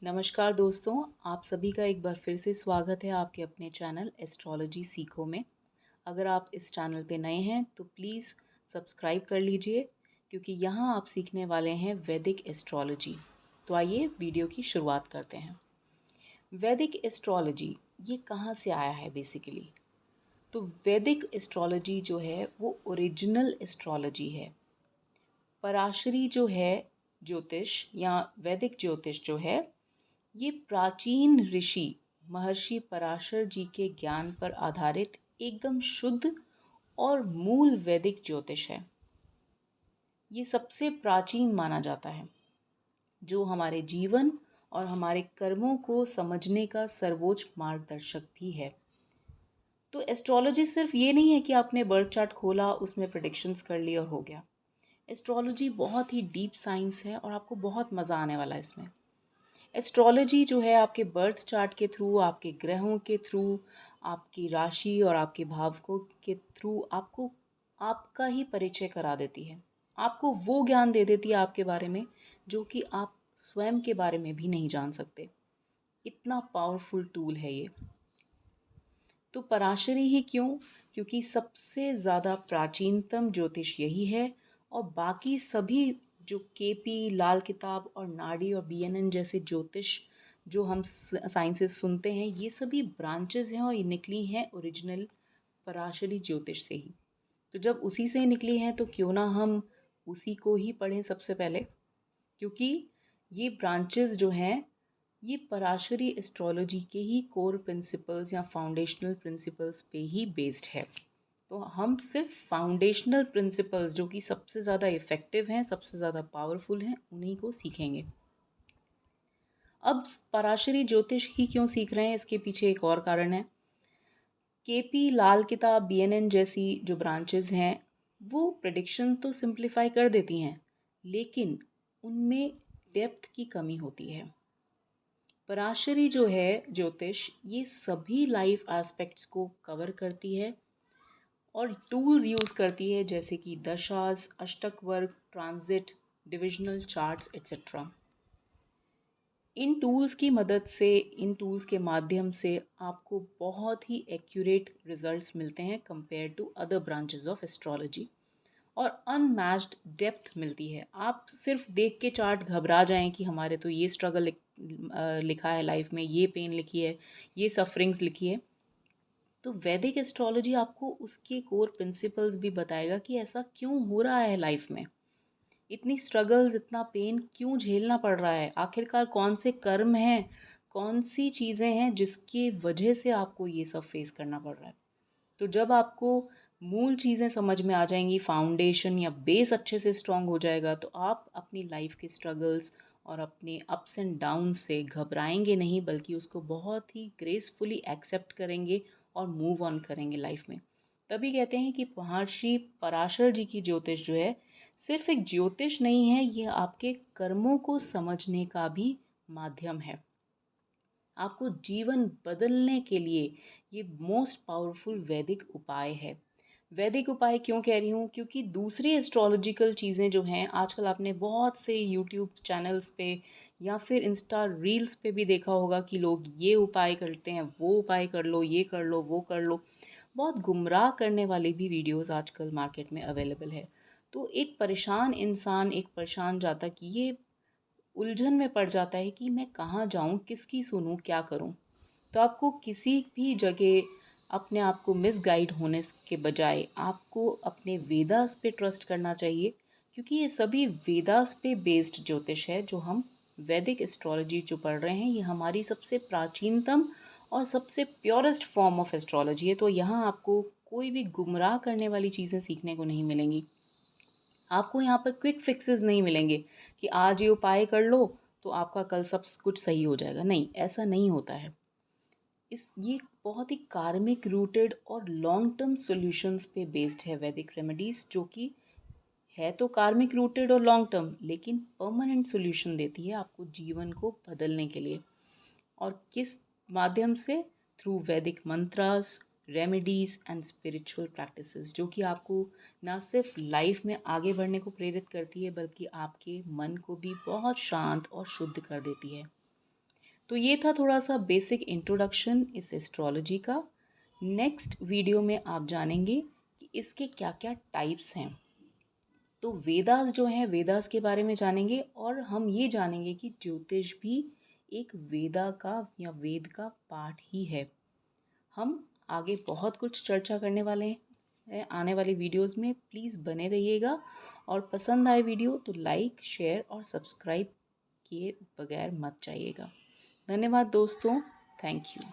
नमस्कार दोस्तों, आप सभी का एक बार फिर से स्वागत है आपके अपने चैनल एस्ट्रोलॉजी सीखो में। अगर आप इस चैनल पे नए हैं तो प्लीज़ सब्सक्राइब कर लीजिए क्योंकि यहाँ आप सीखने वाले हैं वैदिक एस्ट्रोलॉजी। तो आइए वीडियो की शुरुआत करते हैं। वैदिक एस्ट्रोलॉजी ये कहाँ से आया है बेसिकली? तो वैदिक एस्ट्रोलॉजी जो है वो ओरिजिनल एस्ट्रोलॉजी है। पराशरी जो है ज्योतिष या वैदिक ज्योतिष जो है ये प्राचीन ऋषि महर्षि पराशर जी के ज्ञान पर आधारित एकदम शुद्ध और मूल वैदिक ज्योतिष है। ये सबसे प्राचीन माना जाता है जो हमारे जीवन और हमारे कर्मों को समझने का सर्वोच्च मार्गदर्शक भी है। तो एस्ट्रोलॉजी सिर्फ ये नहीं है कि आपने बर्थ चार्ट खोला, उसमें प्रेडिक्शंस कर ली और हो गया। एस्ट्रोलॉजी बहुत ही डीप साइंस है और आपको बहुत मज़ा आने वाला है इसमें। एस्ट्रोलॉजी जो है आपके बर्थ चार्ट के थ्रू, आपके ग्रहों के थ्रू, आपकी राशि और आपके भावकों के थ्रू आपको आपका ही परिचय करा देती है। आपको वो ज्ञान दे देती है आपके बारे में जो कि आप स्वयं के बारे में भी नहीं जान सकते। इतना पावरफुल टूल है ये। तो पराशरी ही क्यों? क्योंकि सबसे ज़्यादा प्राचीनतम ज्योतिष यही है और बाकी सभी जो केपी, लाल किताब और नाडी और बीएनएन जैसे ज्योतिष जो हम साइंसेस सुनते हैं, ये सभी ब्रांचेस हैं और ये निकली हैं ओरिजिनल पराशरी ज्योतिष से ही। तो जब उसी से निकली हैं तो क्यों ना हम उसी को ही पढ़ें सबसे पहले, क्योंकि ये ब्रांचेस जो हैं ये पराशरी एस्ट्रोलॉजी के ही कोर प्रिंसिपल्स या फाउंडेशनल प्रिंसिपल्स पे ही बेस्ड है। तो हम सिर्फ फाउंडेशनल प्रिंसिपल्स जो कि सबसे ज़्यादा इफ़ेक्टिव हैं, सबसे ज़्यादा पावरफुल हैं, उन्हीं को सीखेंगे। अब पराशरी ज्योतिष ही क्यों सीख रहे हैं, इसके पीछे एक और कारण है। केपी, लाल किताब, बीएनएन जैसी जो ब्रांचेस हैं वो प्रिडिक्शन तो सिंप्लीफाई कर देती हैं, लेकिन उनमें डेप्थ की कमी होती है। पराशरी जो है ज्योतिष ये सभी लाइफ एस्पेक्ट्स को कवर करती है और टूल्स यूज़ करती है जैसे कि दशास, अष्टक वर्ग, ट्रांजिट, डिविजनल चार्ट्स एट्सेट्रा। इन टूल्स की मदद से, इन टूल्स के माध्यम से आपको बहुत ही एक्यूरेट रिजल्ट्स मिलते हैं compare to other branches of astrology और अनमैच्ड डेप्थ मिलती है। आप सिर्फ देख के चार्ट घबरा जाएं कि हमारे तो ये स्ट्रगल लिखा है लाइफ में, ये पेन लिखी है, ये सफरिंग्स लिखी है। तो वैदिक एस्ट्रोलॉजी आपको उसके कोर प्रिंसिपल्स भी बताएगा कि ऐसा क्यों हो रहा है लाइफ में, इतनी स्ट्रगल्स, इतना पेन क्यों झेलना पड़ रहा है, आखिरकार कौन से कर्म हैं, कौन सी चीज़ें हैं जिसकी वजह से आपको ये सब फेस करना पड़ रहा है। तो जब आपको मूल चीज़ें समझ में आ जाएंगी, फाउंडेशन या बेस अच्छे से स्ट्रांग हो जाएगा, तो आप अपनी लाइफ के स्ट्रगल्स और अपने अप्स एंड डाउन से घबराएंगे नहीं, बल्कि उसको बहुत ही ग्रेसफुली एक्सेप्ट करेंगे और मूव ऑन करेंगे लाइफ में। तभी कहते हैं कि महर्षि पराशर जी की ज्योतिष जो है सिर्फ एक ज्योतिष नहीं है, ये आपके कर्मों को समझने का भी माध्यम है। आपको जीवन बदलने के लिए ये मोस्ट पावरफुल वैदिक उपाय है। वैदिक उपाय क्यों कह रही हूँ? क्योंकि दूसरी एस्ट्रोलॉजिकल चीज़ें जो हैं आजकल आपने बहुत से यूट्यूब चैनल्स पे या फिर इंस्टा रील्स पे भी देखा होगा कि लोग ये उपाय करते हैं, वो उपाय कर लो, ये कर लो, वो कर लो। बहुत गुमराह करने वाली भी वीडियोस आजकल मार्केट में अवेलेबल है। तो एक परेशान इंसान, एक परेशान जातक ये उलझन में पड़ जाता है कि मैं कहाँ जाऊँ, किसकी सुनूँ, क्या करूँ। तो आपको किसी भी जगह अपने आप को मिसगाइड होने के बजाय आपको अपने वेदास पे ट्रस्ट करना चाहिए, क्योंकि ये सभी वेदास पे बेस्ड ज्योतिष है। जो हम वैदिक एस्ट्रोलॉजी जो पढ़ रहे हैं ये हमारी सबसे प्राचीनतम और सबसे प्योरेस्ट फॉर्म ऑफ एस्ट्रोलॉजी है। तो यहाँ आपको कोई भी गुमराह करने वाली चीज़ें सीखने को नहीं मिलेंगी। आपको यहाँ पर क्विक फिक्सेस नहीं मिलेंगे कि आज ये उपाय कर लो तो आपका कल सब कुछ सही हो जाएगा। नहीं, ऐसा नहीं होता है। ये बहुत ही कार्मिक रूटेड और लॉन्ग टर्म सॉल्यूशंस पे बेस्ड है वैदिक रेमेडीज, जो कि है तो कार्मिक रूटेड और लॉन्ग टर्म, लेकिन परमानेंट सॉल्यूशन देती है आपको जीवन को बदलने के लिए। और किस माध्यम से? थ्रू वैदिक mantras, remedies and spiritual practices, जो कि आपको ना सिर्फ लाइफ में आगे बढ़ने को प्रेरित करती है बल्कि आपके मन को भी बहुत शांत और शुद्ध कर देती है। तो ये था थोड़ा सा बेसिक इंट्रोडक्शन इस एस्ट्रोलॉजी का। नेक्स्ट वीडियो में आप जानेंगे कि इसके क्या क्या टाइप्स हैं। तो वेदास जो हैं, वेदास के बारे में जानेंगे और हम ये जानेंगे कि ज्योतिष भी एक वेदा का या वेद का पार्ट ही है। हम आगे बहुत कुछ चर्चा करने वाले हैं आने वाली वीडियोस में। प्लीज़ बने रहिएगा और पसंद आए वीडियो तो लाइक, शेयर और सब्सक्राइब किए बगैर मत जाइएगा। धन्यवाद दोस्तों। Thank you.